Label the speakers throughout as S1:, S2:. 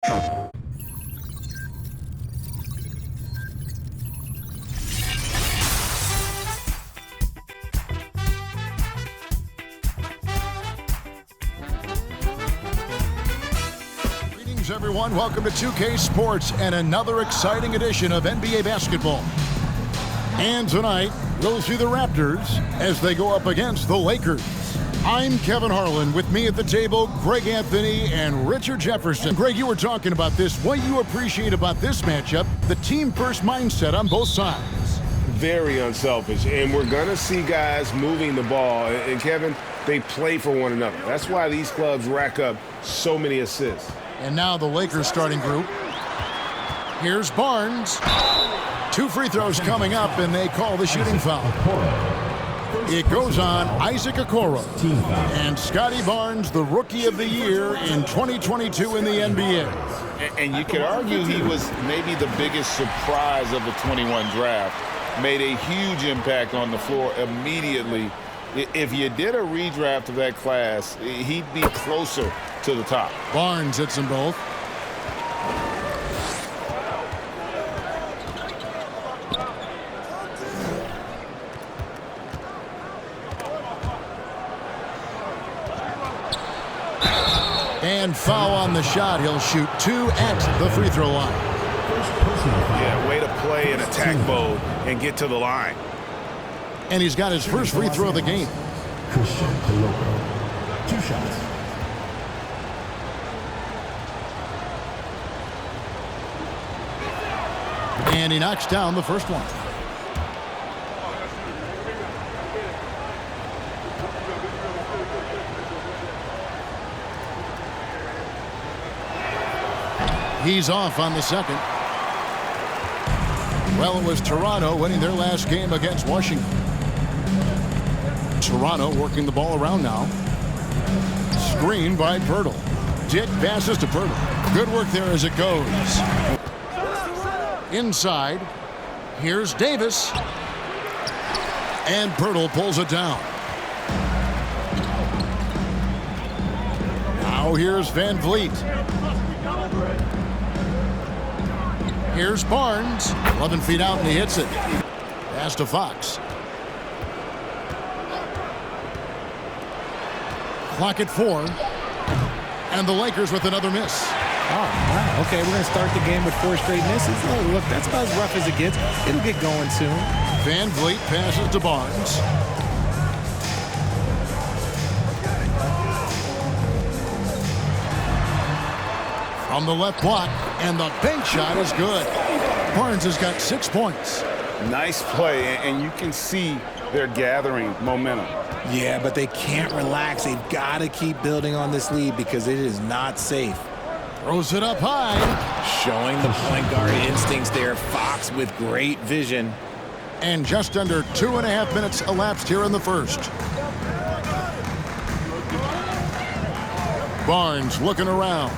S1: Greetings, everyone. Welcome to 2K Sports and another exciting edition of NBA basketball. And tonight, we'll see the Raptors as they go up against the Lakers. I'm Kevin Harlan. With me at the table, Greg Anthony and Richard Jefferson. Greg, you were talking about this. What you appreciate about this matchup, the team-first mindset on both sides.
S2: Very unselfish, and we're going to see guys moving the ball. And, Kevin, they play for one another. That's why these clubs rack up so many assists.
S1: And now the Lakers starting group. Here's Barnes. 2 free throws coming up, and they call the shooting foul. It goes on Isaac Okoro. And Scotty Barnes, the Rookie of the Year in 2022 in the NBA.
S3: And you could argue he was maybe the biggest surprise of the 21 draft. Made a huge impact on the floor immediately. If you did a redraft of that class, he'd be closer to the top.
S1: Barnes hits them both. And foul on the shot. He'll shoot 2 at the free throw line.
S3: Yeah, way to play in attack mode and get to the line.
S1: And he's got his first free throw of the game.
S4: 2 shots.
S1: And he knocks down the first one. He's off on the second. Well, it was Toronto winning their last game against Washington. Toronto working the ball around now. Screen by Pirtle. Dick passes to Pirtle. Good work there as it goes. Inside. Here's Davis. And Pirtle pulls it down. Now here's Van Vliet. Here's Barnes. 11 feet out, and he hits it. Pass to Fox. Clock at 4. And the Lakers with another miss.
S5: Oh, wow. Okay, we're going to start the game with 4 straight misses. Oh, look, that's about as rough as it gets. It'll get going soon.
S1: Van Vliet passes to Barnes. From the left block, and the bank shot is good. Barnes has got 6 points.
S3: Nice play, and you can see they're gathering momentum.
S5: Yeah, but they can't relax. They've got to keep building on this lead because it is not safe.
S1: Throws it up high.
S5: Showing the point guard instincts there. Fox with great vision.
S1: And just under 2.5 minutes elapsed here in the first. Barnes looking around.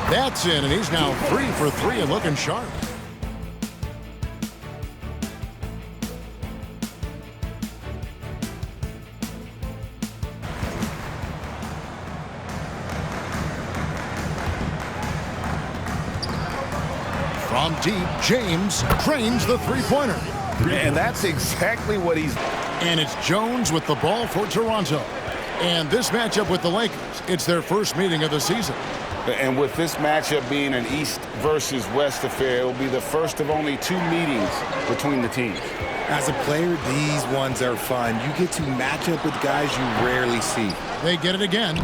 S1: That's in, and he's now 3 for 3 and looking sharp. From deep, James drains the three-pointer.
S3: And that's exactly what he's...
S1: And it's Jones with the ball for Toronto. And this matchup with the Lakers, it's their first meeting of the season.
S3: And with this matchup being an East versus West affair, it will be the first of only 2 meetings between the teams.
S5: As a player, these ones are fun. You get to match up with guys you rarely see.
S1: They get it again.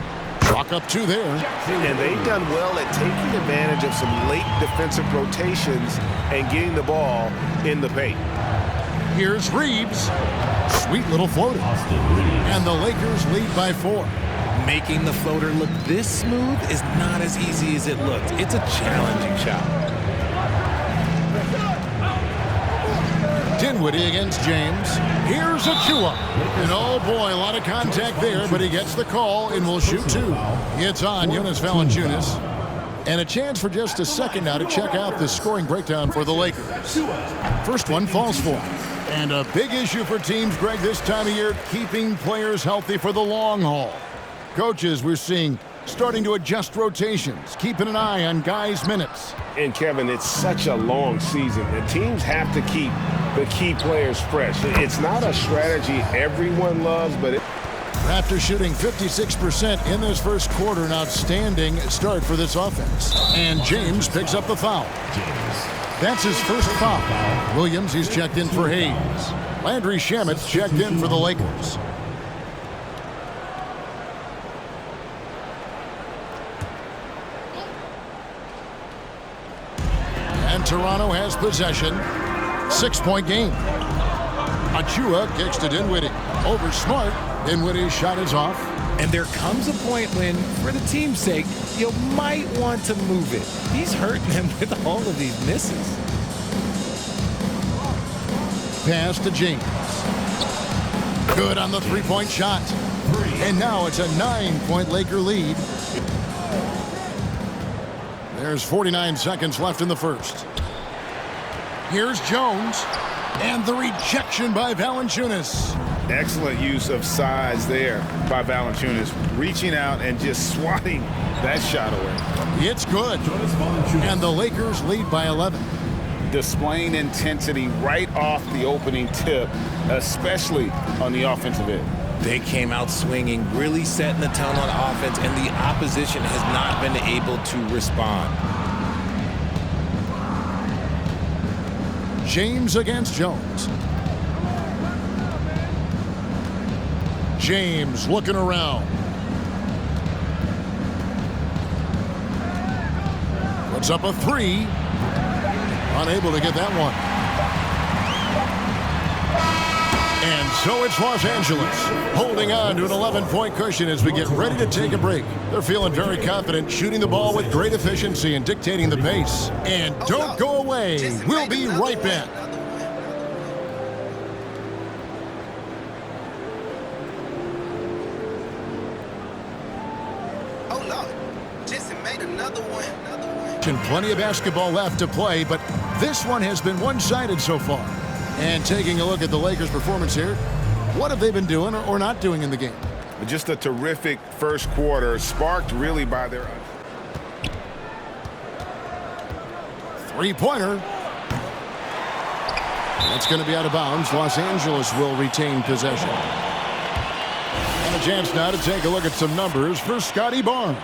S1: Chalk up 2 there.
S2: And they've done well at taking advantage of some late defensive rotations and getting the ball in the paint.
S1: Here's Reeves. Sweet little floater. And the Lakers lead by 4.
S5: Making the floater look this smooth is not as easy as it looks. It's a challenging shot.
S1: Dinwiddie against James. Here's Achua. And oh boy, a lot of contact there, but he gets the call and will shoot 2. It's on Jonas Valanciunas. And a chance for just a second now to check out the scoring breakdown for the Lakers. First one falls for. And a big issue for teams, Greg, this time of year, keeping players healthy for the long haul. Coaches, we're seeing starting to adjust rotations, keeping an eye on guys' minutes.
S2: And, Kevin, it's such a long season. The teams have to keep the key players fresh. It's not a strategy everyone loves, but
S1: Raptors shooting 56% in this first quarter. An outstanding start for this offense. And James picks up the foul. That's his first foul. Williams, he's checked in for Hayes. Landry Shamet's checked in for the Lakers. And Toronto has possession. 6-point game. Achua kicks to Dinwiddie. Over Smart. Dinwiddie's shot is off.
S5: And there comes a point when, for the team's sake, you might want to move it. He's hurting them with all of these misses.
S1: Pass to James. Good on the three-point shot. And now it's a 9-point Laker lead. There's 49 seconds left in the first. Here's Jones. And the rejection by Valanciunas.
S3: Excellent use of size there by Valanciunas, reaching out and just swatting that shot away.
S1: It's good. And the Lakers lead by 11.
S3: Displaying intensity right off the opening tip, especially on the offensive end.
S5: They came out swinging, really setting the tone on offense, and the opposition has not been able to respond.
S1: James against Jones. James looking around. Puts up a three. Unable to get that one. And so it's Los Angeles holding on to an 11-point cushion as we get ready to take a break. They're feeling very confident, shooting the ball with great efficiency and dictating the pace. And don't go away. We'll be right back. And plenty of basketball left to play, but this one has been one-sided so far. And taking a look at the Lakers' performance here, what have they been doing or not doing in the game?
S3: Just a terrific first quarter, sparked really by their...
S1: Three-pointer. That's going to be out of bounds. Los Angeles will retain possession. And a chance now to take a look at some numbers for Scotty Barnes.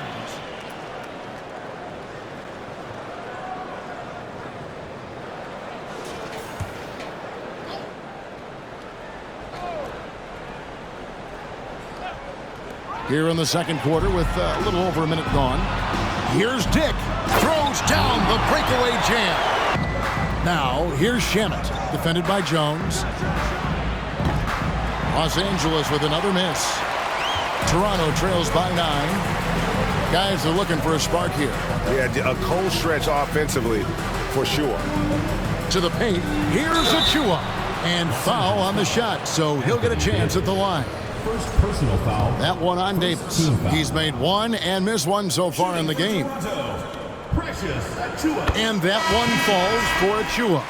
S1: Here in the second quarter with a little over a minute gone. Here's Dick. Throws down the breakaway jam. Now, here's Shamet. Defended by Jones. Los Angeles with another miss. Toronto trails by 9. Guys are looking for a spark here.
S3: Yeah, a cold stretch offensively, for sure.
S1: To the paint. Here's Achua. And foul on the shot, so he'll get a chance at the line.
S4: First personal foul.
S1: That one on Davis. He's made one and missed one so far in the game. And that one falls for Achua.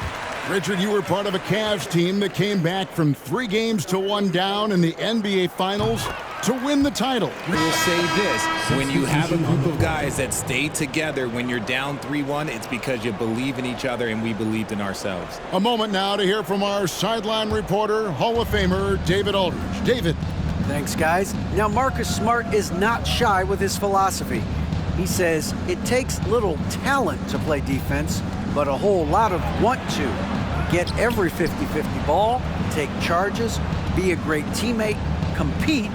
S1: Richard, you were part of a Cavs team that came back from 3 games to 1 down in the NBA Finals to win the title.
S5: I will say this, when you have a group of guys that stay together when you're down 3-1, it's because you believe in each other and we believed in ourselves.
S1: A moment now to hear from our sideline reporter, Hall of Famer David Aldridge. David.
S6: Thanks, guys. Now, Marcus Smart is not shy with his philosophy. He says it takes little talent to play defense, but a whole lot of want to. Get every 50-50 ball, take charges, be a great teammate, compete,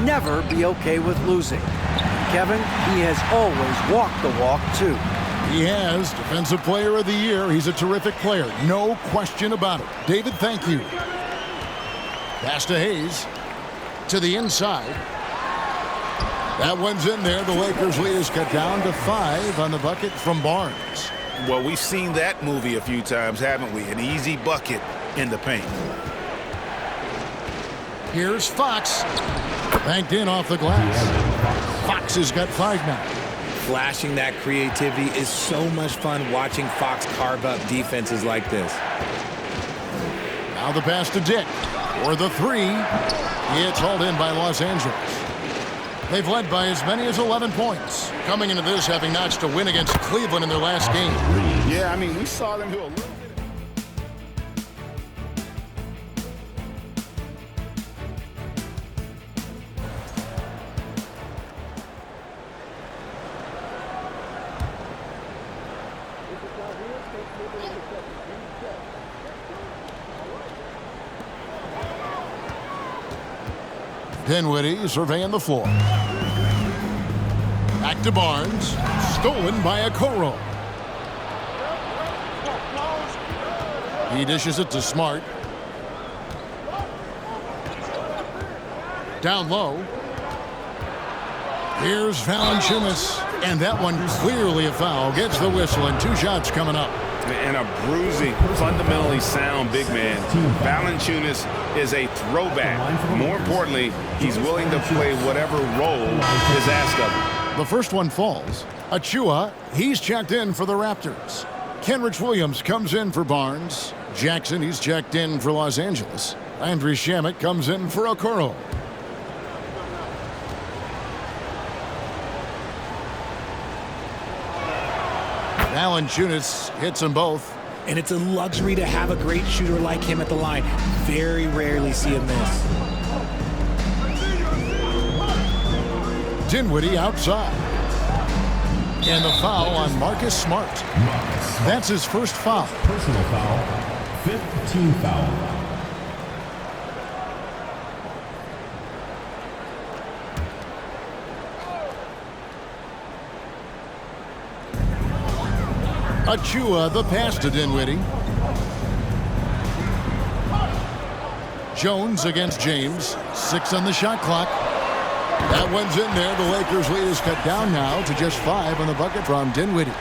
S6: never be okay with losing. Kevin, he has always walked the walk, too.
S1: He has. Defensive Player of the Year. He's a terrific player. No question about it. David, thank you. Pass to Hayes. To the inside. That one's in there. The Lakers lead is cut down to 5 on the bucket from Barnes.
S3: Well, we've seen that movie a few times, haven't we? An easy bucket in the paint.
S1: Here's Fox. Banked in off the glass. Fox has got 5 now.
S5: Flashing that creativity is so much fun watching Fox carve up defenses like this.
S1: Now the pass to Dick. For the 3. It's hauled in by Los Angeles. They've led by as many as 11 points, coming into this having notched a win against Cleveland in their last game.
S2: Yeah, I mean, we saw them do a little bit.
S1: Dinwiddie surveying the floor. Back to Barnes. Stolen by Okoro. He dishes it to Smart. Down low. Here's Valanciunas. And that one clearly a foul. Gets the whistle and 2 shots coming up.
S2: And a bruising, fundamentally sound big man. Valanciunas is a throwback. More importantly, he's willing to play whatever role is asked of him.
S1: The first one falls. Achua, he's checked in for the Raptors. Kenrich Williams comes in for Barnes. Jackson, he's checked in for Los Angeles. Landry Shamet comes in for Okoro. Valanciunas hits them both.
S5: And it's a luxury to have a great shooter like him at the line. Very rarely see him miss.
S1: Dinwiddie outside. And the foul on Marcus Smart. That's his first foul.
S4: Personal foul. 5th team foul.
S1: Achua, the pass to Dinwiddie. Jones against James. 6 on the shot clock. That one's in there. The Lakers' lead is cut down now to just 5 on the bucket from Dinwiddie.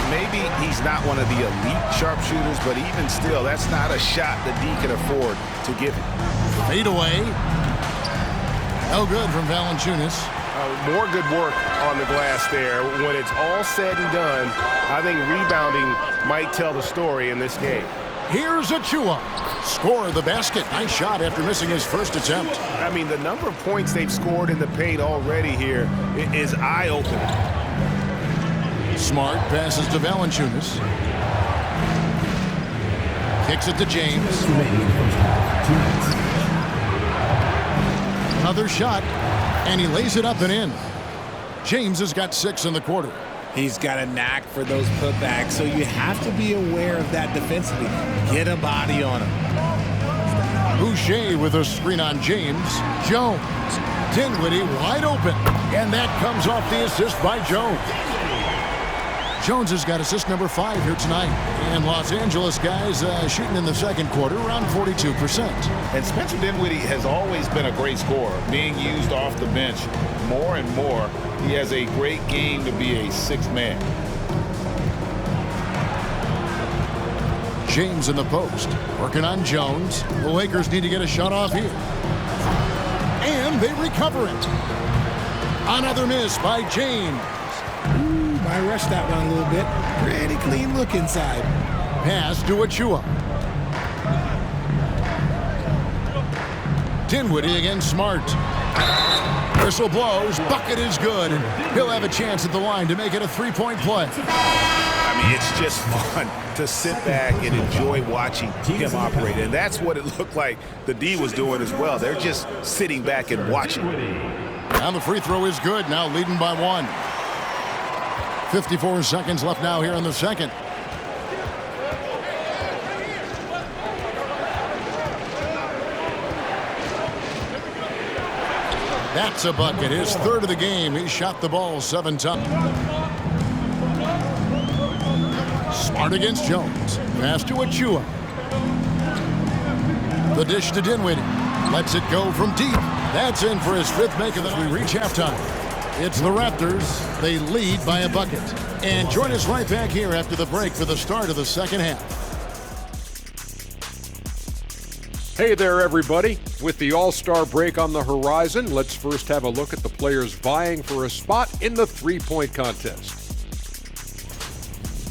S2: Maybe he's not one of the elite sharpshooters, but even still, that's not a shot that D can afford to give him.
S1: Fade away. No good from Valanciunas.
S2: More good work on the glass there. When it's all said and done, I think rebounding might tell the story in this game.
S1: Here's Achua. Score the basket. Nice shot after missing his first attempt.
S2: I mean, the number of points they've scored in the paint already here is eye-opening.
S1: Smart passes to Valanciunas. Kicks it to James. Another shot, and he lays it up and in. James has got 6 in the quarter.
S5: He's got a knack for those putbacks, so you have to be aware of that defensively. Get a body on him.
S1: Boucher with a screen on James. Jones. Dinwiddie wide open. And that comes off the assist by Jones. Jones has got assist number 5 here tonight. And Los Angeles guys shooting in the second quarter around 42%.
S3: And Spencer Dinwiddie has always been a great scorer, being used off the bench more and more. He has a great game to be a 6th man.
S1: James in the post, working on Jones. The Lakers need to get a shot off here. And they recover it. Another miss by James.
S5: I rushed that one a little bit. Pretty clean look inside.
S1: Pass to Achua. Dinwiddie against Smart. Whistle blows. Bucket is good. And he'll have a chance at the line to make it a 3-point play.
S2: I mean, it's just fun to sit back and enjoy watching him operate. And that's what it looked like the D was doing as well. They're just sitting back and watching.
S1: And the free throw is good. Now leading by 1. 54 seconds left now here in the second. That's a bucket. His 3rd of the game. He shot the ball 7 times. Smart against Jones. Pass to Achua. The dish to Dinwiddie. Lets it go from deep. That's in for his 5th make of the night. We reach halftime. It's the Raptors. They lead by a bucket. And join us right back here after the break for the start of the second half.
S7: Hey there, everybody. With the All-Star break on the horizon, let's first have a look at the players vying for a spot in the three-point contest.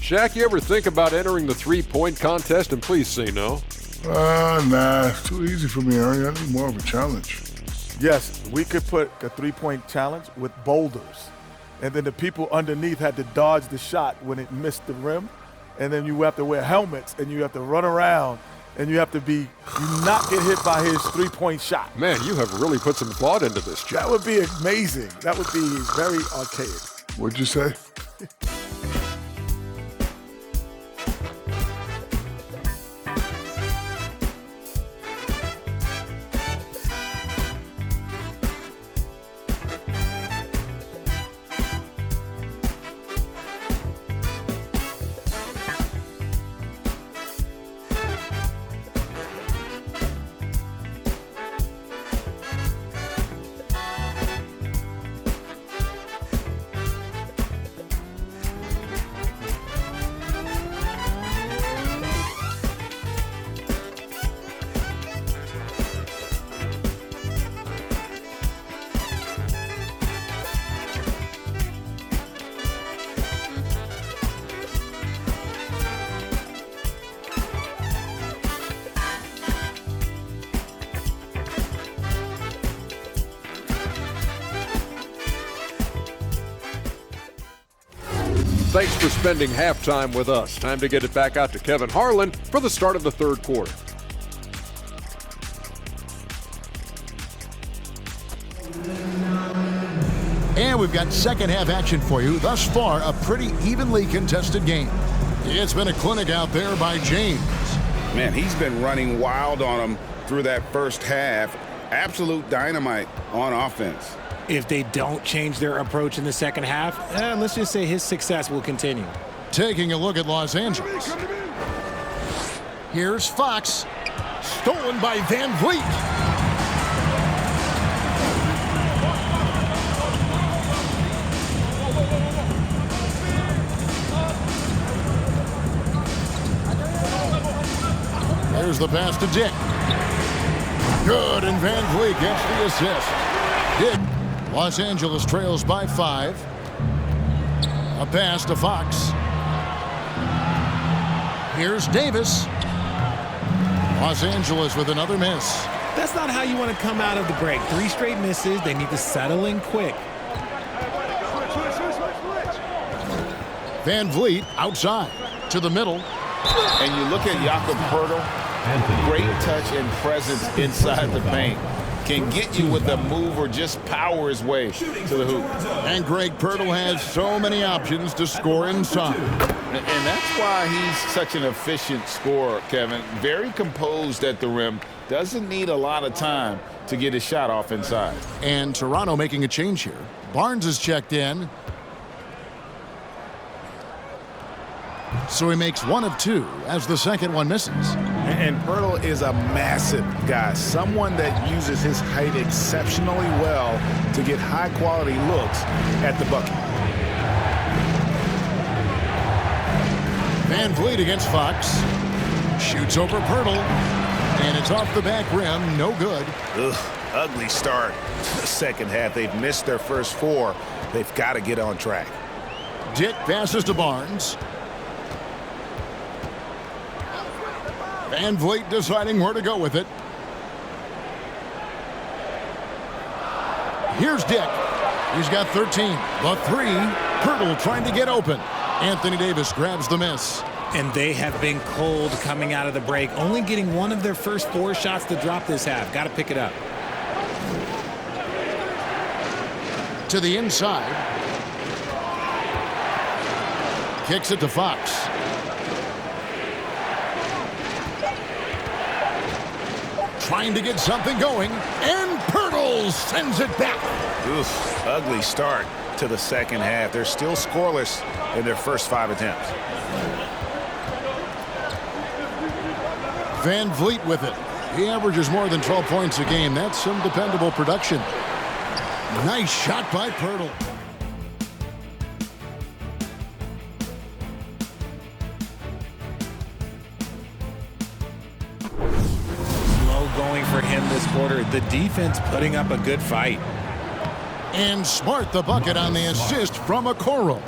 S7: Shaq, you ever think about entering the three-point contest? And please say no.
S8: Nah, it's too easy for me, Ernie. I need more of a challenge. Yes, we could put a three-point challenge with boulders. And then the people underneath had to dodge the shot when it missed the rim. And then you have to wear helmets and you have to run around and you have to not get hit by his three-point shot.
S7: Man, you have really put some thought into this, Joe.
S8: That would be amazing. That would be very archaic.
S9: What'd you say?
S7: Thanks for spending halftime with us. Time to get it back out to Kevin Harlan for the start of the third quarter.
S1: And we've got second half action for you. Thus far, a pretty evenly contested game. It's been a clinic out there by James.
S2: Man, he's been running wild on them through that first half. Absolute dynamite on offense.
S5: If they don't change their approach in the second half, let's just say his success will continue.
S1: Taking a look at Los Angeles. Here's Fox. Stolen by Van Vliet. There's the pass to Dick. Good, and Van Vliet gets the assist. Dick. Los Angeles trails by 5. A pass to Fox. Here's Davis. Los Angeles with another miss.
S5: That's not how you want to come out of the break. 3 straight misses. They need to settle in quick.
S1: Van Vliet outside to the middle.
S3: And you look at Jakob Poeltl, great touch and presence inside the paint. Can get you with a move or just power his way to the hoop.
S1: And Greg Poeltl has so many options to score inside.
S3: And that's why he's such an efficient scorer, Kevin. Very composed at the rim. Doesn't need a lot of time to get his shot off inside.
S1: And Toronto making a change here. Barnes is checked in. So he makes 1 of 2 as the second one misses.
S2: And Poeltl is a massive guy, someone that uses his height exceptionally well to get high-quality looks at the bucket.
S1: Van Vliet against Fox. Shoots over Poeltl. And it's off the back rim. No good.
S2: Ugly start to the second half. They've missed their first 4. They've got to get on track.
S1: Dick passes to Barnes. Van Vliet deciding where to go with it. Here's Dick. He's got 13. The 3. Poeltl trying to get open. Anthony Davis grabs the miss.
S5: And they have been cold coming out of the break, only getting 1 of their first 4 shots to drop this half. Got to pick it up.
S1: To the inside. Kicks it to Fox. Trying to get something going, and Poeltl sends it back.
S2: Ugly start to the second half. They're still scoreless in their first 5 attempts.
S1: Van Vliet with it. He averages more than 12 points a game. That's some dependable production. Nice shot by Poeltl.
S5: Going for him this quarter. The defense putting up a good fight.
S1: And Smart the bucket on the assist from Okoro.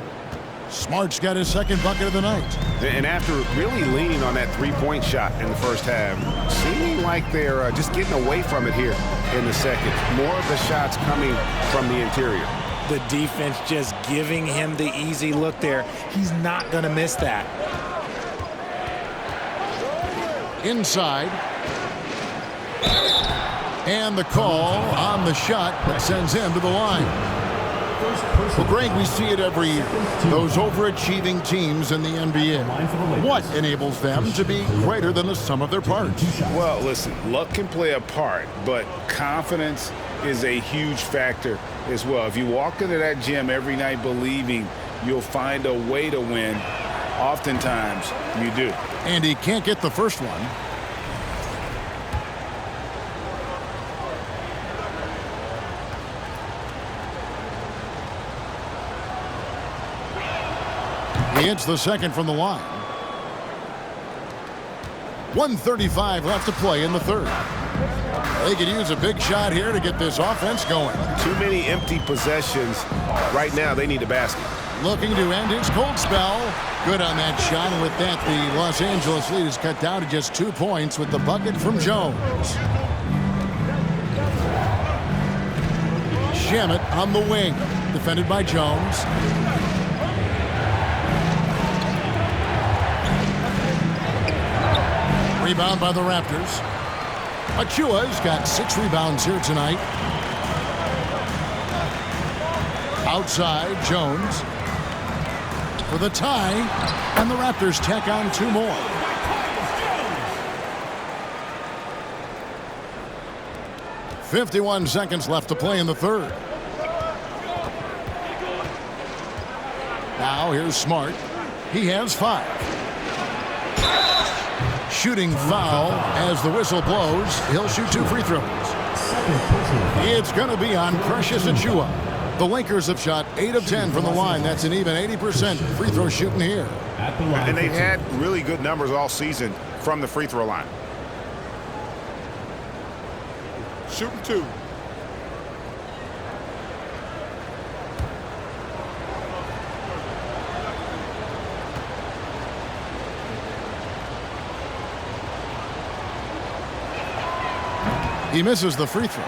S1: Smart's got his second bucket of the night.
S2: And after really leaning on that three-point shot in the first half, seeming like they're just getting away from it here in the second. More of the shots coming from the interior.
S5: The defense just giving him the easy look there. He's not going to miss that.
S1: Inside. And the call on the shot that sends him to the line. Well, Greg, we see it every year. Those overachieving teams in the NBA. What enables them to be greater than the sum of their parts?
S2: Well, listen, luck can play a part, but confidence is a huge factor as well. If you walk into that gym every night believing you'll find a way to win, oftentimes you do.
S1: And he can't get the first one. He hits the second from the line. 1:35 left to play in the third. They could use a big shot here to get this offense going.
S2: Too many empty possessions. Right now, they need a basket.
S1: Looking to end his cold spell. Good on that shot. And with that, the Los Angeles lead is cut down to just 2 points with the bucket from Jones. Shamet on the wing. Defended by Jones. Rebound by the Raptors. Achua's got 6 rebounds here tonight. Outside, Jones for the tie, and the Raptors tack on 2 more. .51 seconds left to play in the third. Now here's Smart. He has 5. Shooting foul as the whistle blows. He'll shoot 2 free throws. It's going to be on Precious Achiuwa. The Lakers have shot 8 of 10 from the line. That's an even 80% free throw shooting here.
S2: And they've had really good numbers all season from the free throw line.
S8: Shooting 2.
S1: He misses the free throw.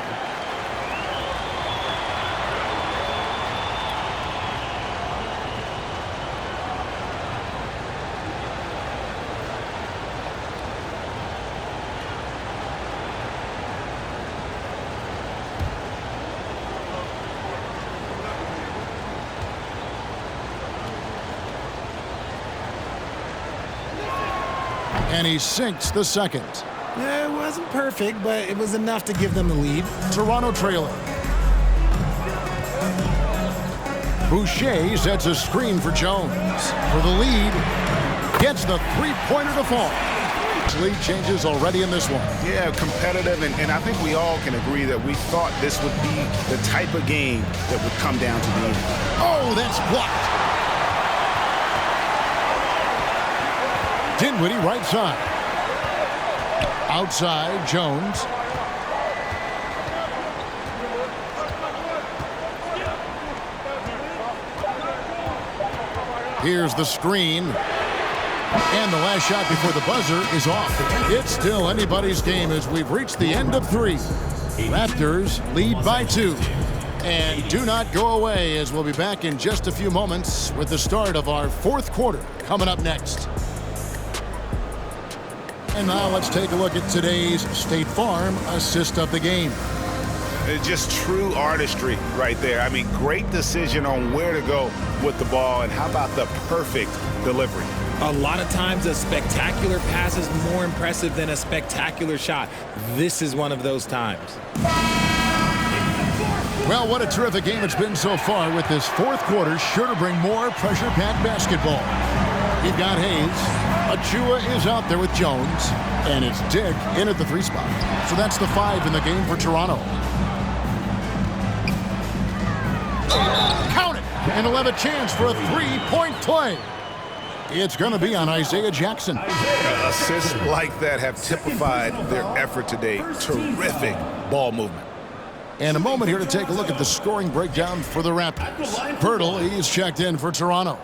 S1: And he sinks the second.
S5: Yeah, it wasn't perfect, but it was enough to give them the lead.
S1: Toronto trailing. Boucher sets a screen for Jones. For the lead. Gets the three-pointer to fall. Lead changes already in this one.
S2: Yeah, competitive, and I think we all can agree that we thought this would be the type of game that would come down to the end.
S1: Oh, that's blocked. Dinwiddie right side. Outside, Jones. Here's the screen. And the last shot before the buzzer is off. It's still anybody's game as we've reached the end of 3. Raptors lead by 2. And do not go away as we'll be back in just a few moments with the start of our 4th quarter coming up next. And now let's take a look at today's State Farm assist of the game.
S2: It's just true artistry right there. I mean, great decision on where to go with the ball, and how about the perfect delivery?
S5: A lot of times a spectacular pass is more impressive than a spectacular shot. This is one of those times.
S1: Well, what a terrific game it's been so far, with this 4th quarter sure to bring more pressure-packed basketball. You've got Hayes. Achiuwa is out there with Jones, and it's Dick in at the 3 spot. So that's the 5 in the game for Toronto. Count it, and he'll have a chance for a 3-point play. It's going to be on Isaiah Jackson.
S2: Assists like that have typified their effort today. Terrific ball movement.
S1: And a moment here to take a look at the scoring breakdown for the Raptors. Pirtle, he's checked in for Toronto.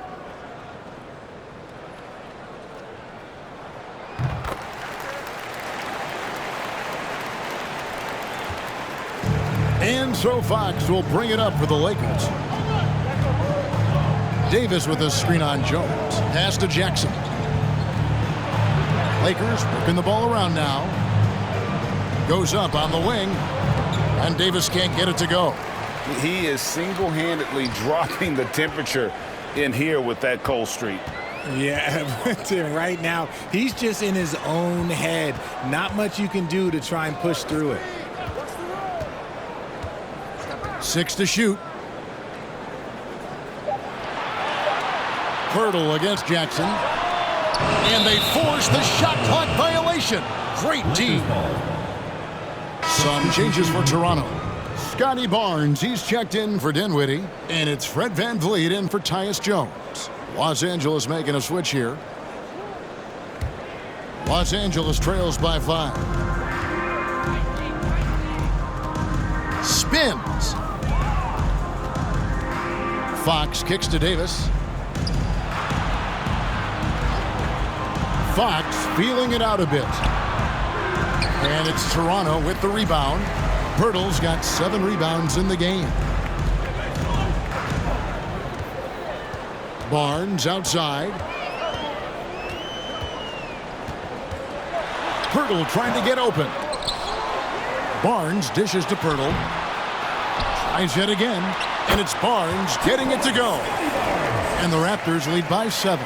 S1: And so Fox will bring it up for the Lakers. Davis with a screen on Jones. Pass to Jackson. Lakers working the ball around now. Goes up on the wing. And Davis can't get it to go.
S2: He is single-handedly dropping the temperature in here with that cold streak.
S5: Yeah, Tim, right now, he's just in his own head. Not much you can do to try and push through it.
S1: 6 to shoot. Pirtle against Jackson. And they force the shot clock violation. Great team. Some changes for Toronto. Scotty Barnes, he's checked in for Dinwiddie. And it's Fred VanVleet in for Tyus Jones. Los Angeles making a switch here. Los Angeles trails by 5. Spins. Fox kicks to Davis. Fox feeling it out a bit. And it's Toronto with the rebound. Pirtle's got 7 rebounds in the game. Barnes outside. Pirtle trying to get open. Barnes dishes to Pirtle. Tries yet again. And it's Barnes getting it to go. And the Raptors lead by 7.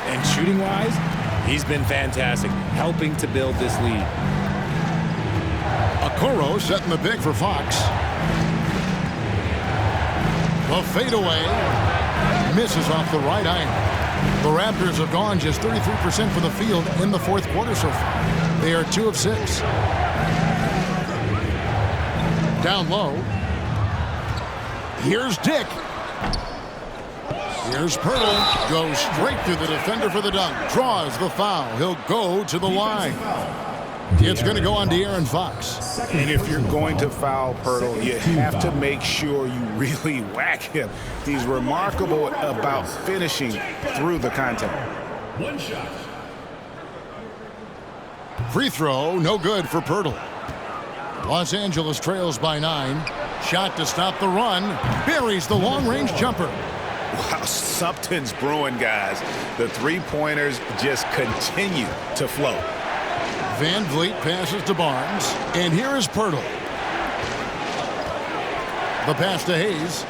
S5: And shooting-wise, he's been fantastic, helping to build this lead.
S1: Okoro setting the pick for Fox. The fadeaway misses off the right iron. The Raptors have gone just 33% from the field in the fourth quarter so far. They are 2 of 6. Down low. Here's Dick. Here's Pirtle. Goes straight through the defender for the dunk. Draws the foul. He'll go to the line. It's going to go on to De'Aaron Fox.
S2: And if you're going to foul Pirtle, you have to make sure you really whack him. He's remarkable about finishing through the contact.
S4: 1 shot.
S1: Free throw, no good for Pirtle. Los Angeles trails by 9. Shot to stop the run. Buries the long-range jumper.
S2: Wow, something's brewing, guys. The three-pointers just continue to flow.
S1: VanVleet passes to Barnes. And here is Pirtle. The pass to Hayes.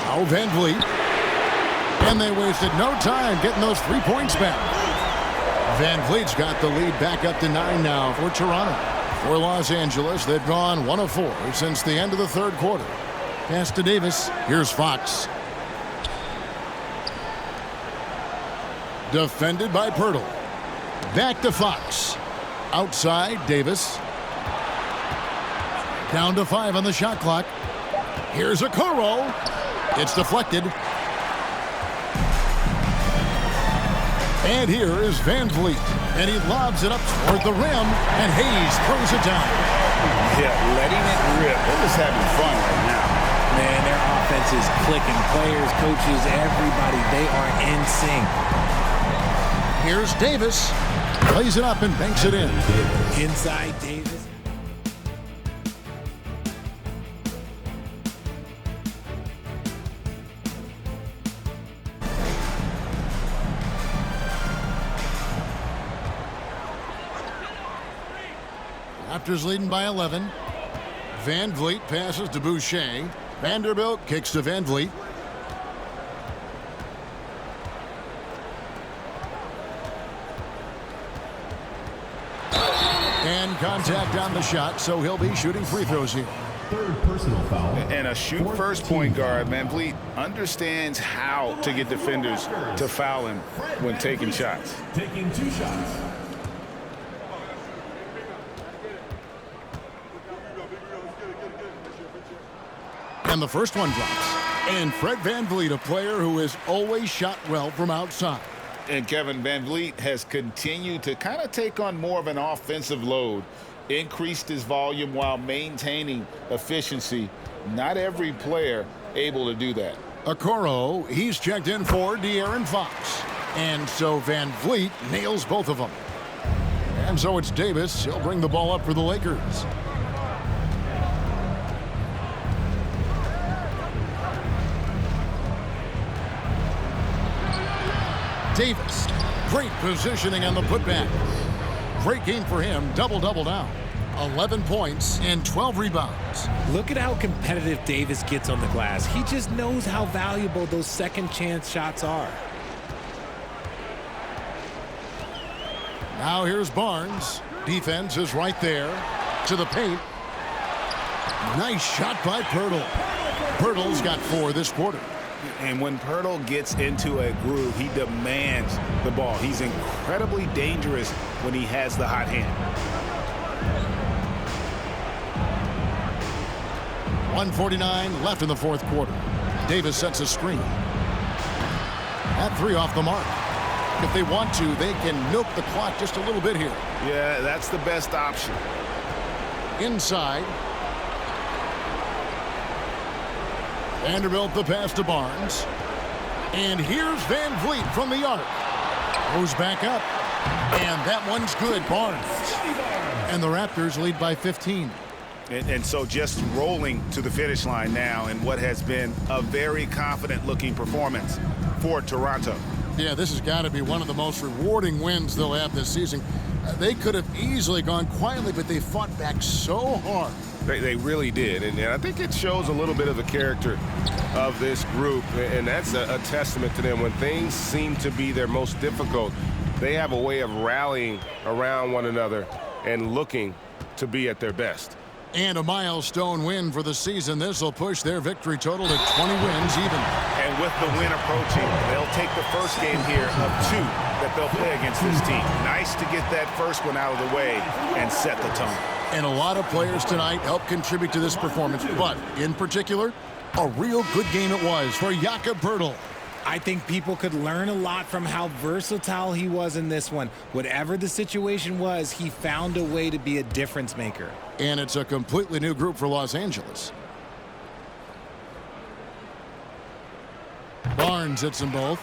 S1: Now VanVleet. And they wasted no time getting those 3 points back. VanVleet's got the lead back up to 9 now for Toronto. For Los Angeles, they've gone 1 of 4 since the end of the third quarter. Pass to Davis. Here's Fox. Defended by Pirtle. Back to Fox. Outside, Davis. Down to 5 on the shot clock. Here's Okoro. It's deflected. And here is VanVleet. And he lobs it up toward the rim. And Hayes throws it down.
S2: Yeah, letting it rip. They're just having fun right now.
S5: Man, their offense is clicking. Players, coaches, everybody, they are in sync.
S1: Here's Davis. Plays it up and banks it in.
S5: Inside Davis.
S1: Raptors leading by 11. VanVleet passes to Boucher. Vanderbilt kicks to VanVleet. And contact on the shot, so he'll be shooting free throws here.
S4: 3rd personal foul.
S2: And a shoot-first point guard, VanVleet, understands how to get defenders to foul him when taking shots.
S4: Taking 2 shots.
S1: And the first one drops. And Fred VanVleet, a player who has always shot well from outside.
S3: And Kevin, VanVleet has continued to kind of take on more of an offensive load, increased his volume while maintaining efficiency. Not every player able to do that.
S1: Okoro, he's checked in for De'Aaron Fox. And so VanVleet nails both of them. And so it's Davis. He'll bring the ball up for the Lakers. Davis. Great positioning on the putback. Great game for him. Double-double now. 11 points and 12 rebounds.
S5: Look at how competitive Davis gets on the glass. He just knows how valuable those second chance shots are.
S1: Now here's Barnes. Defense is right there. To the paint. Nice shot by Pirtle. Pirtle's got 4 this quarter.
S2: And when Pirtle gets into a groove, he demands the ball. He's incredibly dangerous when he has the hot hand.
S1: 1:49 left in the fourth quarter. Davis sets a screen. That 3 off the mark. If they want to, they can milk the clock just a little bit here.
S2: Yeah, that's the best option.
S1: Inside. Vanderbilt the pass to Barnes. And here's Van Vliet from the arc. Goes back up. And that one's good, Barnes. And the Raptors lead by 15.
S2: And so just rolling to the finish line now in what has been a very confident-looking performance for Toronto.
S1: Yeah, this has got to be one of the most rewarding wins they'll have this season. They could have easily gone quietly, but they fought back so hard.
S9: They really did, and I think it shows a little bit of the character of this group, and that's a testament to them. When things seem to be their most difficult, they have a way of rallying around one another and looking to be at their best.
S1: And a milestone win for the season. This will push their victory total to 20 wins even.
S2: And with the win approaching, they'll take the first game here of 2 that they'll play against this team. Nice to get that first one out of the way and set the tone.
S1: And a lot of players tonight helped contribute to this performance, but in particular, a real good game it was for Jakob Poeltl.
S5: I think people could learn a lot from how versatile he was in this one. Whatever the situation was, he found a way to be a difference maker.
S1: And it's a completely new group for Los Angeles. Barnes hits them both.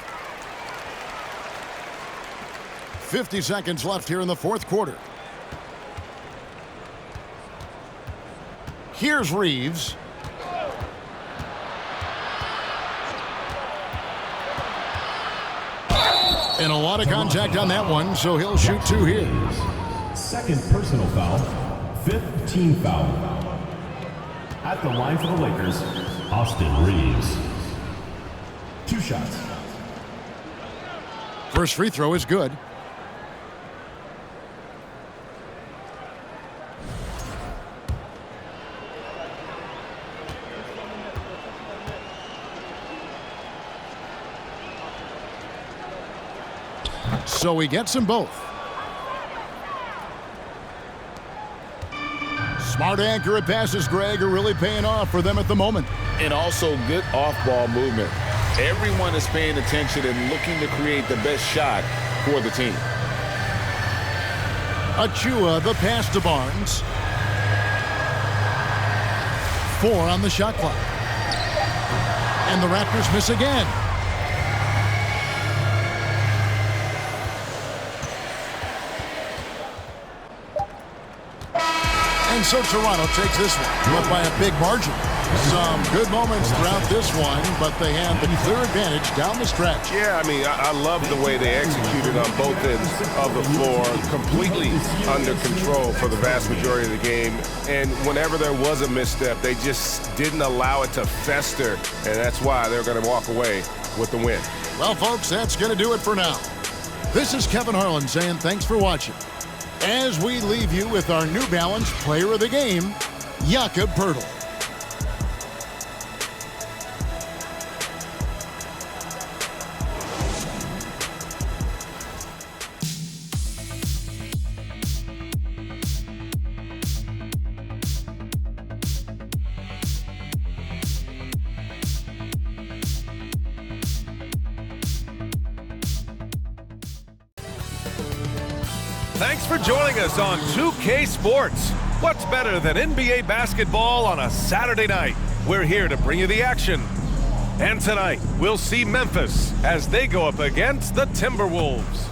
S1: 50 seconds left here in the fourth quarter. Here's Reeves. And a lot of contact on that one, so he'll shoot 2 here.
S4: Second personal foul. 5th team foul. At the line for the Lakers, Austin Reeves. 2 shots.
S1: First free throw is good. So he gets them both. Smart, accurate passes, Greg, are really paying off for them at the moment.
S3: And also good off-ball movement. Everyone is paying attention and looking to create the best shot for the team.
S1: Achua, the pass to Barnes. 4 on the shot clock. And the Raptors miss again. And so Toronto takes this one, but by a big margin. Some good moments throughout this one, but they have the clear advantage down the stretch.
S9: Yeah, I mean, I love the way they executed on both ends of the floor, completely under control for the vast majority of the game. And whenever there was a misstep, they just didn't allow it to fester, and that's why they're going to walk away with the win.
S1: Well, folks, that's going to do it for now. This is Kevin Harlan saying thanks for watching. As we leave you with our New Balance Player of the Game, Jakob Poeltl.
S10: Thanks for joining us on 2K Sports. What's better than NBA basketball on a Saturday night? We're here to bring you the action. And tonight, we'll see Memphis as they go up against the Timberwolves.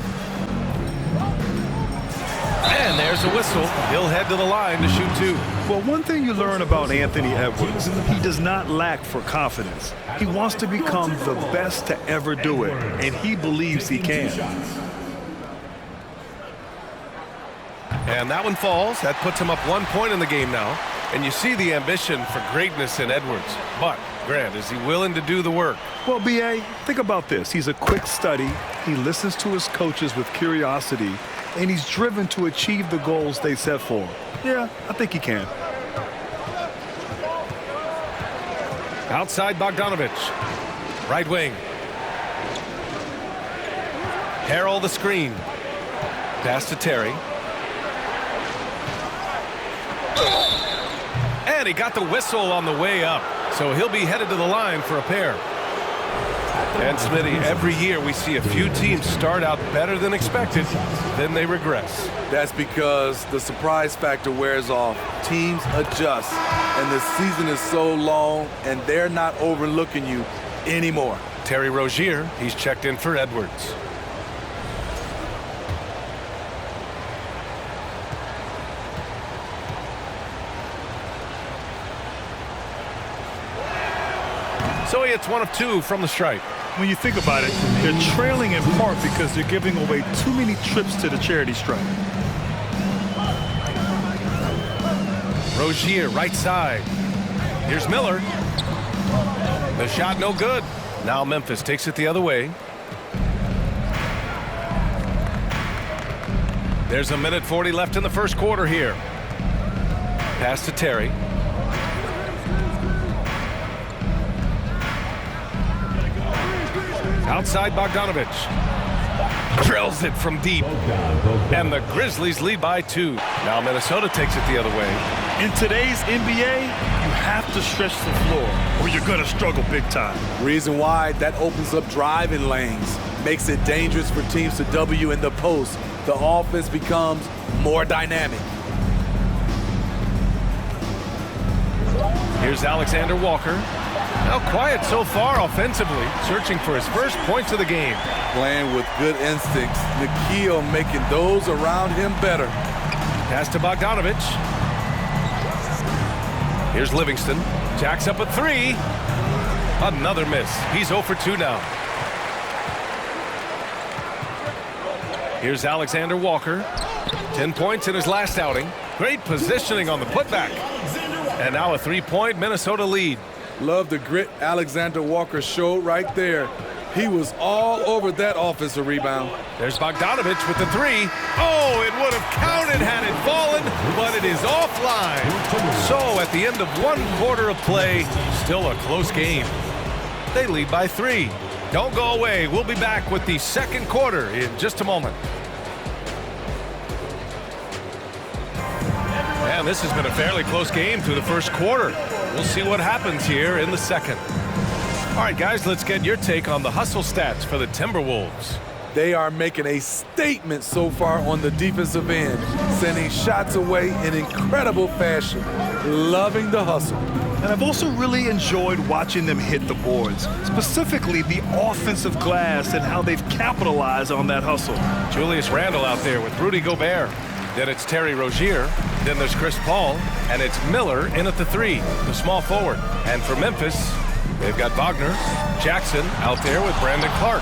S10: And there's a whistle. He'll head to the line to shoot 2.
S11: Well, one thing you learn about Anthony Edwards, he does not lack for confidence. He wants to become the best to ever do it, and he believes he can.
S10: And that one falls. That puts him up 1 point in the game now. And you see the ambition for greatness in Edwards. But, Grant, is he willing to do the work?
S11: Well, B.A., think about this. He's a quick study. He listens to his coaches with curiosity, and he's driven to achieve the goals they set for him. Yeah, I think he can.
S10: Outside Bogdanovich. Right wing. Harrell the screen. Pass to Terry. And he got the whistle on the way up. So he'll be headed to the line for a pair. And Smitty, every year we see a few teams start out better than expected, then they regress.
S12: That's because the surprise factor wears off. Teams adjust, and the season is so long, and they're not overlooking you anymore.
S10: Terry Rozier, he's checked in for Edwards. So he hits 1 of 2 from the stripe.
S11: When you think about it, they're trailing in part because they're giving away too many trips to the charity stripe.
S10: Rozier, right side. Here's Miller. The shot no good. Now Memphis takes it the other way. There's 1:40 left in the first quarter here. Pass to Terry. Outside Bogdanovich. Drills it from deep. And the Grizzlies lead by 2. Now Minnesota takes it the other way.
S11: In today's NBA, you have to stretch the floor or you're going to struggle big time.
S12: Reason why, that opens up driving lanes. Makes it dangerous for teams to W in the post. The offense becomes more dynamic.
S10: Here's Alexander Walker. Now quiet so far offensively, searching for his first points of the game.
S12: Playing with good instincts. Nikhil making those around him better.
S10: Pass to Bogdanovich. Here's Livingston. Jacks up a 3. Another miss. He's 0 for 2 now. Here's Alexander Walker. 10 points in his last outing. Great positioning on the putback. And now a 3-point Minnesota lead.
S12: Love the grit Alexander Walker showed right there. He was all over that offensive rebound.
S10: There's Bogdanovich with the 3. Oh, it would have counted had it fallen, but it is offline. So at the end of 1 quarter of play, still a close game. They lead by 3. Don't go away. We'll be back with the second quarter in just a moment. And this has been a fairly close game through the first quarter. We'll see what happens here in the second. All right, guys, let's get your take on the hustle stats for the Timberwolves.
S12: They are making a statement so far on the defensive end, sending shots away in incredible fashion. Loving the hustle.
S11: And I've also really enjoyed watching them hit the boards, specifically the offensive glass and how they've capitalized on that hustle.
S10: Julius Randle out there with Rudy Gobert. Then it's Terry Rozier. Then there's Chris Paul. And it's Miller in at the 3, the small forward. And for Memphis, they've got Wagner, Jackson out there with Brandon Clark.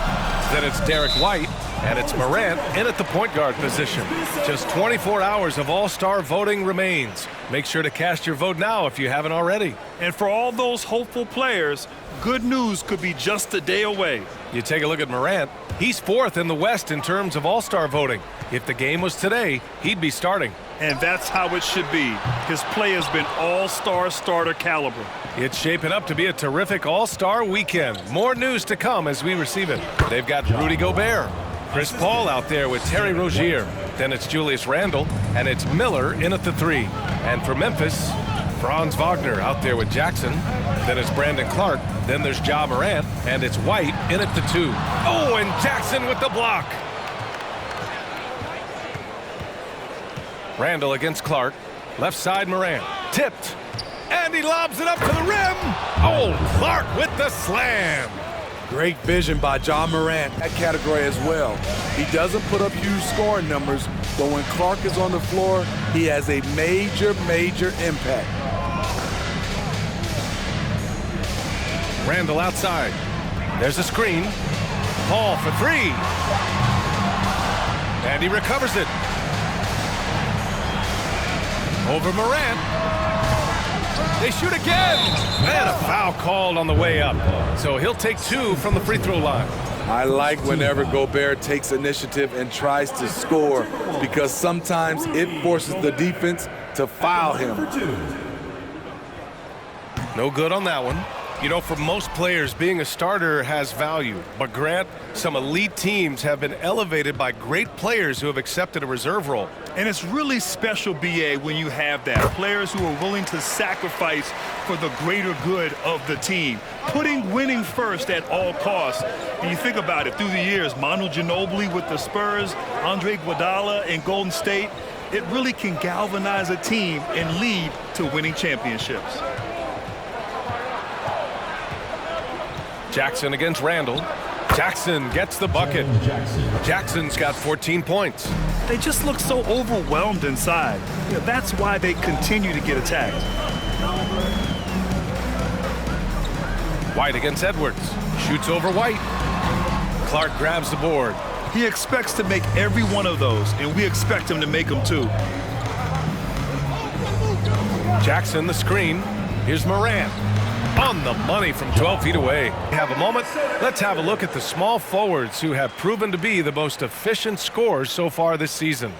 S10: Then it's Derek White. And it's Morant in at the point guard position. Just 24 hours of all-star voting remains. Make sure to cast your vote now if you haven't already.
S11: And for all those hopeful players, good news could be just a day away.
S10: You take a look at Morant. He's 4th in the West in terms of all-star voting. If the game was today, he'd be starting.
S11: And that's how it should be. His play has been all-star starter caliber.
S10: It's shaping up to be a terrific all-star weekend. More news to come as we receive it. They've got Rudy Gobert. Chris Paul out there with Terry Rozier. Then it's Julius Randle, and it's Miller in at the 3. And for Memphis, Franz Wagner out there with Jackson. Then it's Brandon Clark. Then there's Ja Morant, and it's White in at the 2. Oh, and Jackson with the block. Randle against Clark. Left side Morant. Tipped. And he lobs it up to the rim. Oh, Clark with the slam.
S12: Great vision by John Morant, that category as well. He doesn't put up huge scoring numbers, but when Clark is on the floor, he has a major, major impact.
S10: Randall outside. There's a screen. Paul for three. And he recovers it. Over Morant. They shoot again. And a foul called on the way up. So he'll take 2 from the free throw line.
S12: I like whenever Gobert takes initiative and tries to score because sometimes it forces the defense to foul him.
S10: No good on that one. You know, for most players, being a starter has value. But Grant, some elite teams have been elevated by great players who have accepted a reserve role.
S11: And it's really special, BA, when you have that. Players who are willing to sacrifice for the greater good of the team. Putting winning first at all costs. And you think about it, through the years, Manu Ginobili with the Spurs, Andre Iguodala in Golden State, it really can galvanize a team and lead to winning championships.
S10: Jackson against Randall. Jackson gets the bucket. Jackson's got 14 points.
S11: They just look so overwhelmed inside. You know, that's why they continue to get attacked.
S10: White against Edwards. Shoots over White. Clark grabs the board.
S11: He expects to make every one of those, and we expect him to make them too.
S10: Jackson the screen. Here's Morant. On the money from 12 feet away. Have a moment. Let's have a look at the small forwards who have proven to be the most efficient scorers so far this season.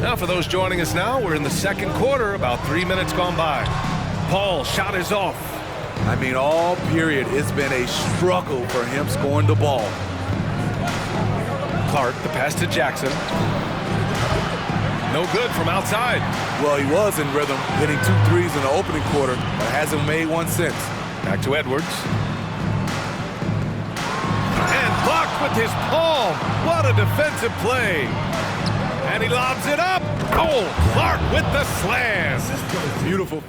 S10: Now for those joining us now, we're in the second quarter, about 3 minutes gone by. Paul shot is off.
S12: I mean, all period, it's been a struggle for him scoring the ball.
S10: Clark, the pass to Jackson. No good from outside.
S12: Well, he was in rhythm, hitting 2 threes in the opening quarter, but hasn't made one since.
S10: Back to Edwards. And blocked with his palm. What a defensive play. And he lobs it up. Oh, Clark with the slam.
S12: Beautiful.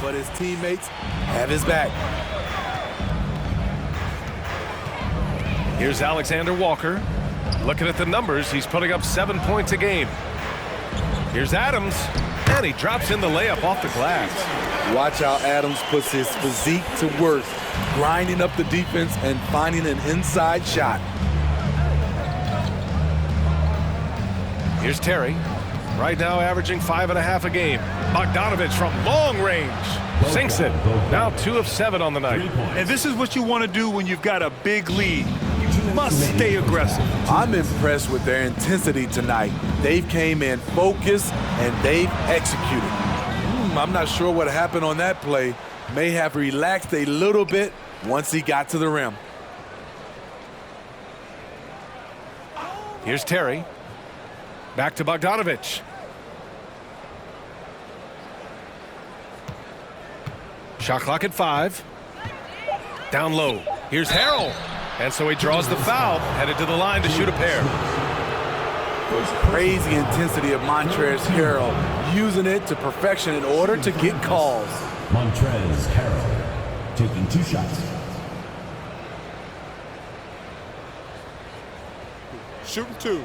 S12: But his teammates have his back.
S10: Here's Alexander Walker. Looking at the numbers, he's putting up 7 points a game. Here's Adams, and he drops in the layup off the glass.
S12: Watch how Adams puts his physique to work, grinding up the defense and finding an inside shot.
S10: Here's Terry. Right now averaging 5.5 a game. Bogdanovich from long range. Sinks it. Now 2 of 7 on the night.
S11: And this is what you want to do when you've got a big lead. You must stay aggressive.
S12: I'm impressed with their intensity tonight. They've came in focused and they've executed. I'm not sure what happened on that play. May have relaxed a little bit once he got to the rim.
S10: Here's Terry. Back to Bogdanovich. Shot clock at 5. Down low. Here's Harrell. And so he draws the foul, headed to the line to shoot a pair.
S12: Crazy intensity of Montrezl Harrell, using it to perfection in order to get calls.
S4: Montrezl Harrell taking 2 shots.
S8: Shooting 2.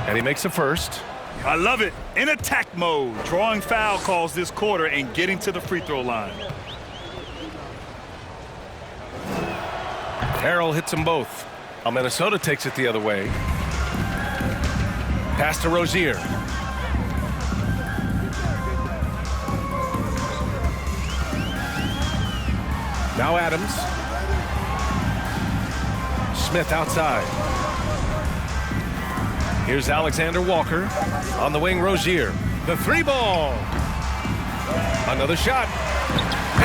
S10: And he makes a first.
S11: I love it. In attack mode, drawing foul calls this quarter and getting to the free throw line.
S10: Harrell hits them both. Minnesota takes it the other way. Pass to Rozier. Now Adams. Smith outside. Here's Alexander Walker. On the wing, Rozier. The 3-ball. Another shot.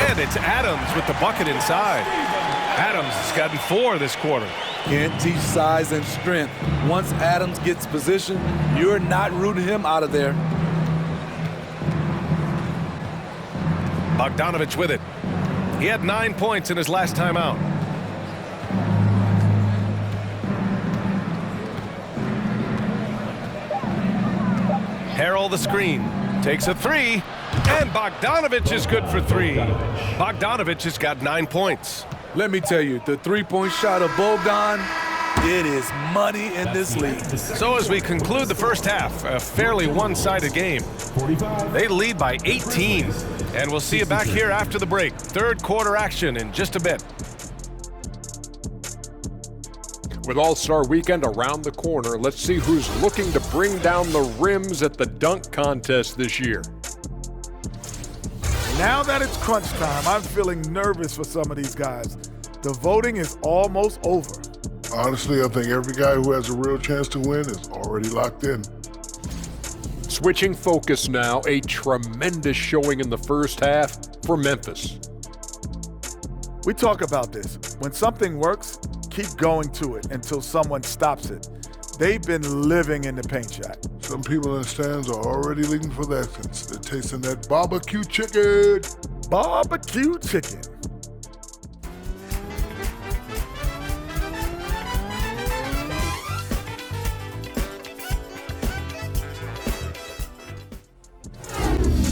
S10: And it's Adams with the bucket inside. Adams has gotten 4 this quarter.
S12: Can't teach size and strength. Once Adams gets position, you're not rooting him out of there.
S10: Bogdanovich with it. He had 9 points in his last time out. Harrell the screen. Takes a 3. And Bogdanovich is good for 3. Bogdanovich has got 9 points.
S12: Let me tell you, the three-point shot of Bogdan, it is money in this league.
S10: So as we conclude the first half, a fairly one-sided game. They lead by 18. And we'll see you back here after the break. Third quarter action in just a bit.
S7: With All-Star Weekend around the corner, let's see who's looking to bring down the rims at the dunk contest this year.
S8: Now that it's crunch time, I'm feeling nervous for some of these guys. The voting is almost over.
S13: Honestly, I think every guy who has a real chance to win is already locked in.
S7: Switching focus now, a tremendous showing in the first half for Memphis.
S8: We talk about this. When something works, keep going to it until someone stops it. They've been living in the paint shack.
S13: Some people in the stands are already leaving for the exits. They're tasting that barbecue chicken.
S8: Barbecue chicken.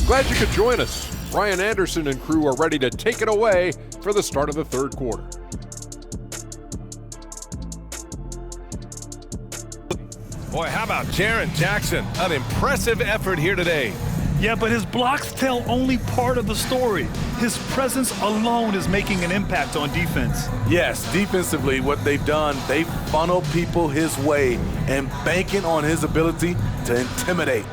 S7: Glad you could join us. Ryan Anderson and crew are ready to take it away for the start of the third quarter.
S10: Boy, how about Jaren Jackson? An impressive effort here today.
S11: Yeah, but his blocks tell only part of the story. His presence alone is making an impact on defense.
S12: Yes, defensively, what they've done, they funnel people his way and banking on his ability to intimidate.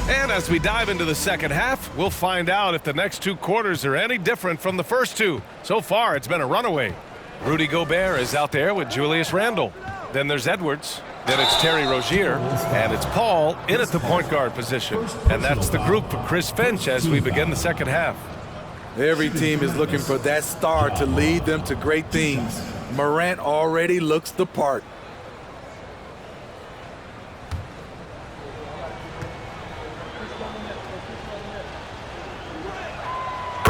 S10: And as we dive into the second half, we'll find out if the next 2 quarters are any different from the first 2. So far, it's been a runaway. Rudy Gobert is out there with Julius Randle. Then there's Edwards. Then it's Terry Rozier. And it's Paul in at the point guard position. And that's the group for Chris Finch as we begin the second half.
S12: Every team is looking for that star to lead them to great things. Morant already looks the part.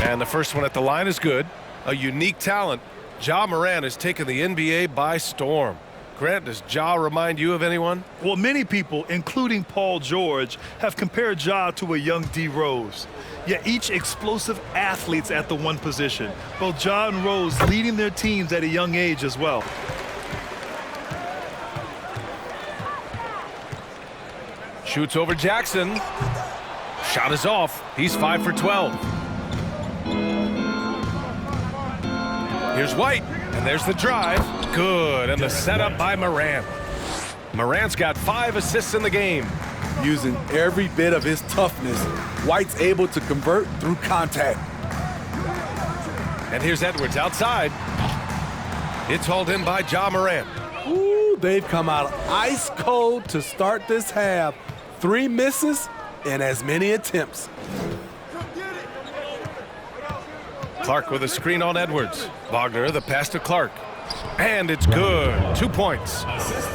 S10: And the first one at the line is good. A unique talent. Ja Morant has taken the NBA by storm. Grant, does Ja remind you of anyone?
S11: Well, many people, including Paul George, have compared Ja to a young D. Rose. Yet each explosive athletes at the one position. Both Ja and Rose leading their teams at a young age as well.
S10: Shoots over Jackson. Shot is off. He's 5 for 12. Here's White, and there's the drive. Good, and the setup by Morant. Morant's got 5 assists in the game.
S12: Using every bit of his toughness, White's able to convert through contact.
S10: And here's Edwards outside. It's hauled in by Ja Morant.
S12: Ooh, they've come out ice cold to start this half. 3 misses and as many attempts.
S10: Clark with a screen on Edwards. Wagner, the pass to Clark. And it's good. 2 points.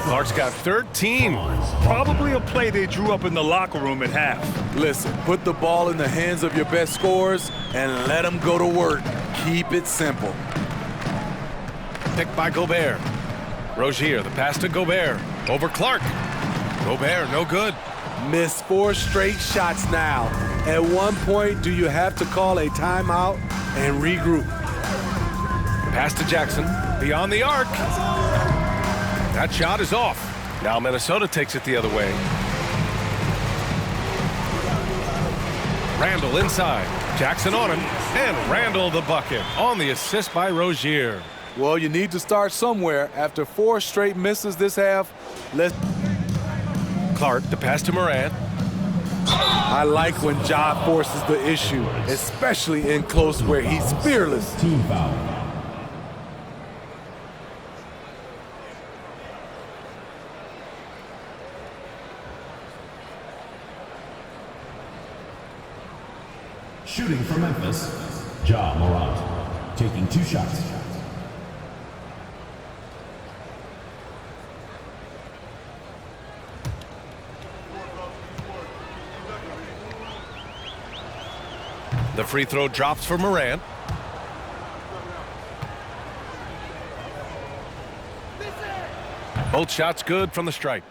S10: Clark's got 13.
S11: Probably a play they drew up in the locker room at half.
S12: Listen, put the ball in the hands of your best scorers and let them go to work. Keep it simple.
S10: Picked by Gobert. Rozier, the pass to Gobert. Over Clark. Gobert, no good.
S12: Missed 4 straight shots now. At one point, do you have to call a timeout and regroup?
S10: Pass to Jackson. Beyond the arc. That shot is off. Now Minnesota takes it the other way. Randle inside. Jackson on him. And Randle the bucket on the assist by Rozier.
S12: Well, you need to start somewhere. After 4 straight misses this half,
S10: Clark, the pass to Morant.
S12: I like when Ja forces the issue, especially in close where he's fearless.
S4: Team foul. Shooting for Memphis, Ja Morant. taking 2 shots.
S10: The free throw drops for Morant. Both shots good from the stripe.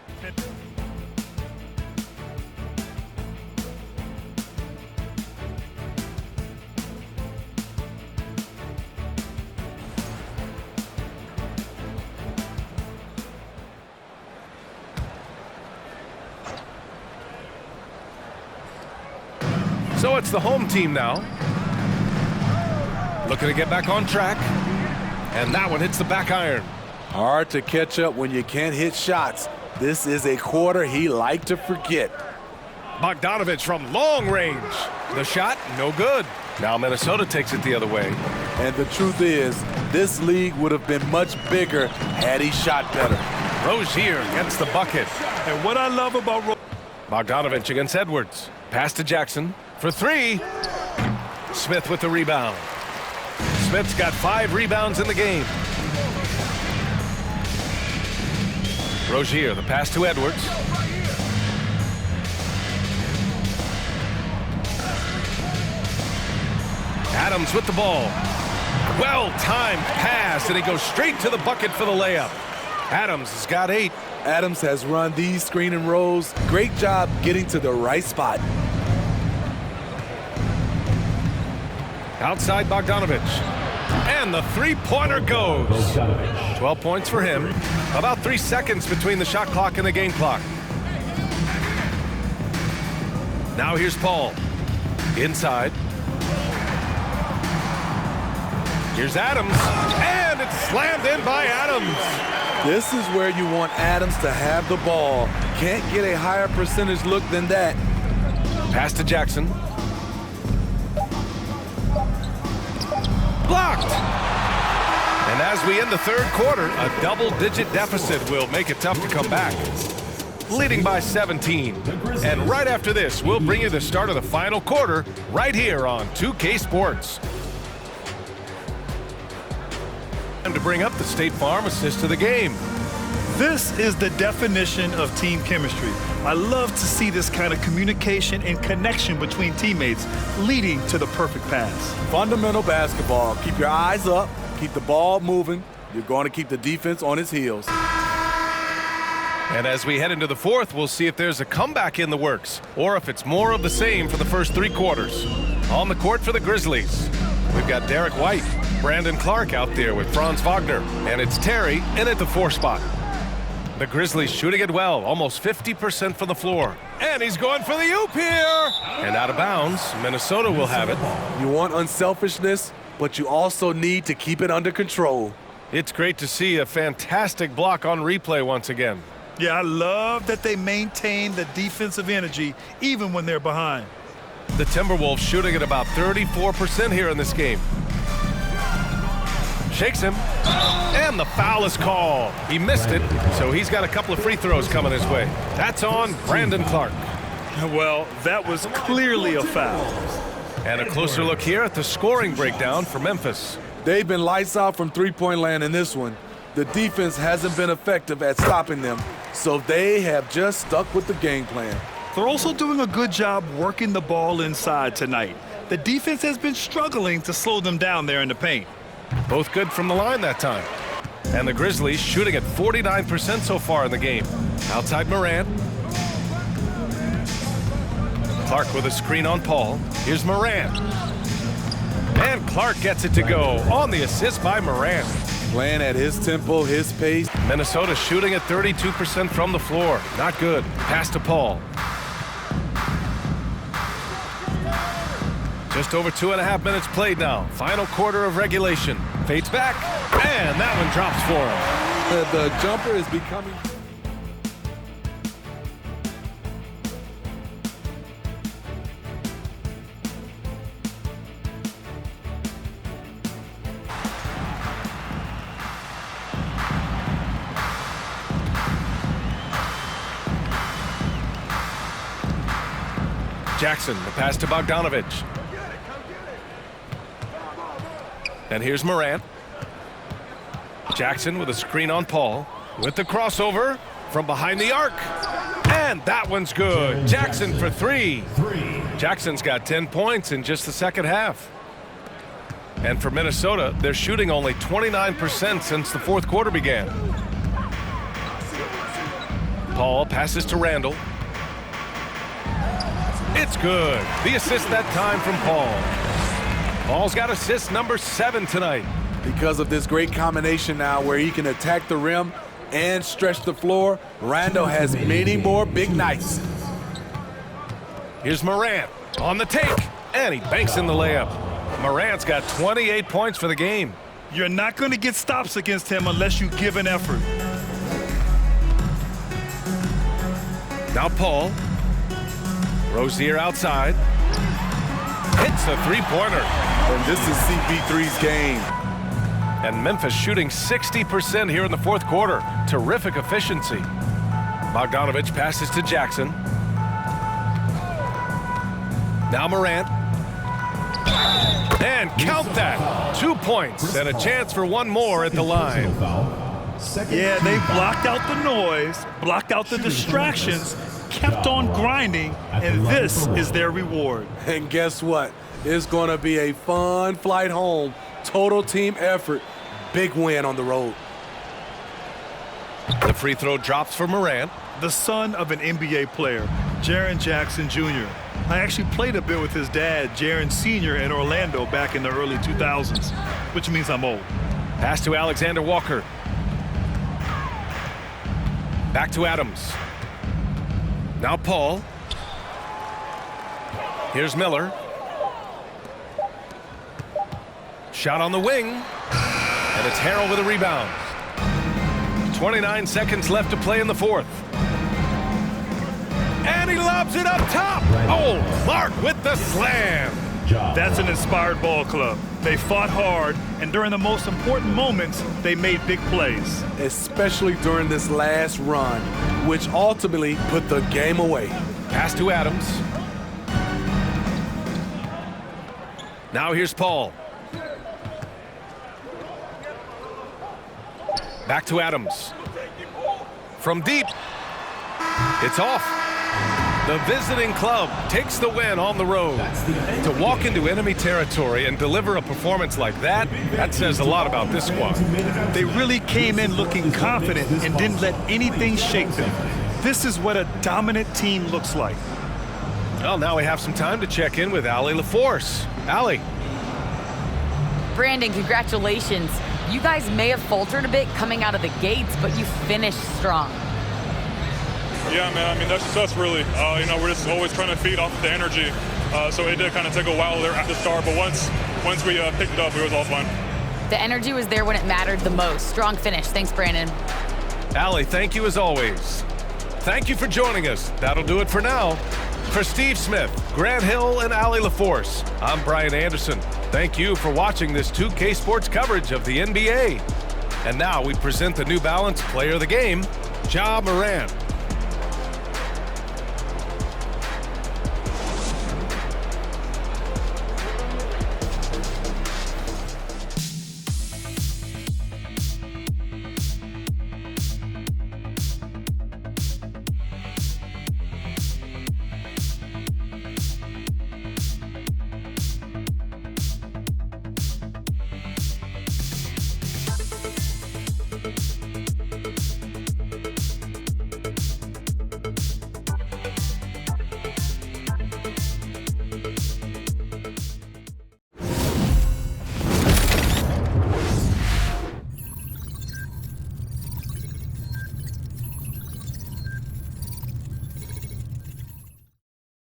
S10: So it's the home team now. Looking to get back on track. And that one hits the back iron.
S12: Hard to catch up when you can't hit shots. This is a quarter he liked to forget.
S10: Bogdanovich from long range. The shot, no good. Now Minnesota takes it the other way.
S12: And the truth is, this league would have been much bigger had he shot better.
S10: Rozier gets the bucket.
S11: And what I love about
S10: Bogdanovich against Edwards. Pass to Jackson for 3. Smith with the rebound. Smith's got 5 rebounds in the game. Rozier, the pass to Edwards. Adams with the ball. Well-timed pass, and he goes straight to the bucket for the layup. Adams has got 8.
S12: Adams has run these screen and rolls. Great job getting to the right spot.
S10: Outside Bogdanovich. And the three-pointer goes. 12 points for him. About 3 seconds between the shot clock and the game clock. Now here's Paul. Inside. Here's Adams. And it's slammed in by Adams.
S12: This is where you want Adams to have the ball. Can't get a higher percentage look than that.
S10: Pass to Jackson. Blocked. And as we end the third quarter, a double-digit deficit will make it tough to come back. Leading by 17. And right after this, we'll bring you the start of the final quarter right here on 2K Sports. Time to bring up the State Farm assist of the game.
S11: This is the definition of team chemistry. I love to see this kind of communication and connection between teammates leading to the perfect pass.
S12: Fundamental basketball. Keep your eyes up. Keep the ball moving. You're going to keep the defense on its heels.
S10: And as we head into the fourth, we'll see if there's a comeback in the works or if it's more of the same for the first 3 quarters. On the court for the Grizzlies, we've got Derek White, Brandon Clark out there with Franz Wagner, and it's Terry in at the 4 spot. The Grizzlies shooting it well, almost 50% from the floor. And he's going for the oop here. And out of bounds, Minnesota will have it.
S12: You want unselfishness, but you also need to keep it under control.
S10: It's great to see a fantastic block on replay once again.
S11: Yeah, I love that they maintain the defensive energy even when they're behind.
S10: The Timberwolves shooting at about 34% here in this game. Shakes him, and the foul is called. He missed it, so he's got a couple of free throws coming his way. That's on Brandon Clark.
S11: Well, that was clearly a foul.
S10: And a closer look here at the scoring breakdown for Memphis.
S12: They've been lights out from three-point land in this one. The defense hasn't been effective at stopping them, so they have just stuck with the game plan.
S11: They're also doing a good job working the ball inside tonight. The defense has been struggling to slow them down there in the paint.
S10: Both good from the line that time. And the Grizzlies shooting at 49% so far in the game. Outside Morant. Clark with a screen on Paul. Here's Morant. And Clark gets it to go on the assist by Morant.
S12: Playing at his tempo, his pace.
S10: Minnesota shooting at 32% from the floor. Not good. Pass to Paul. Just over 2.5 minutes played now. Final quarter of regulation. Fades back, and that one drops for him.
S12: The jumper is becoming...
S10: Jackson, the pass to Bogdanovich. And here's Morant. Jackson with a screen on Paul. With the crossover from behind the arc. And that one's good. Jackson for three. Jackson's got 10 points in just the second half. And for Minnesota, they're shooting only 29% since the fourth quarter began. Paul passes to Randall. It's good. The assist that time from Paul. Paul's got assist number 7 tonight.
S12: Because of this great combination now where he can attack the rim and stretch the floor, Randall has many more big nights.
S10: Here's Morant on the take, and he banks in the layup. Morant's got 28 points for the game.
S11: You're not going to get stops against him unless you give an effort.
S10: Now Paul. Rozier outside. Hits a three-pointer.
S12: And this is CP3's game.
S10: And Memphis shooting 60% here in the fourth quarter. Terrific efficiency. Bogdanovich passes to Jackson. Now Morant. And count that. 2 points and a chance for one more at the line.
S11: Yeah, they blocked out the noise, blocked out the distractions, kept on grinding, and this is their reward.
S12: And guess what? It's going to be a fun flight home. Total team effort. Big win on the road.
S10: The free throw drops for Morant.
S11: The son of an NBA player, Jaren Jackson Jr. I actually played a bit with his dad, Jaren Sr. in Orlando back in the early 2000s, which means I'm old.
S10: Pass to Alexander Walker. Back to Adams. Now Paul. Here's Miller. Shot on the wing. And it's Harrell with a rebound. 29 seconds left to play in the fourth. And he lobs it up top. Oh, Clark with the slam.
S11: That's an inspired ball club. They fought hard, and during the most important moments, they made big plays.
S12: Especially during this last run, which ultimately put the game away.
S10: Pass to Adams. Now here's Paul. Back to Adams. From deep. It's off. The visiting club takes the win on the road. To walk into enemy territory and deliver a performance like that, that says a lot about this squad.
S11: They really came in looking confident and didn't let anything shake them. This is what a dominant team looks like.
S10: Well, now we have some time to check in with Allie LaForce. Allie.
S14: Brandon, congratulations. You guys may have faltered a bit coming out of the gates, but you finished strong.
S15: Yeah, man, I mean, that's just us, really. We're just always trying to feed off of the energy. So it did kind of take a while there at the start, but once we picked it up, it was all fun.
S14: The energy was there when it mattered the most. Strong finish. Thanks, Brandon.
S10: Allie, thank you as always. Thank you for joining us. That'll do it for now. For Steve Smith, Grant Hill, and Allie LaForce, I'm Brian Anderson. Thank you for watching this 2K Sports coverage of the NBA. And now we present the New Balance Player of the Game, Ja Morant.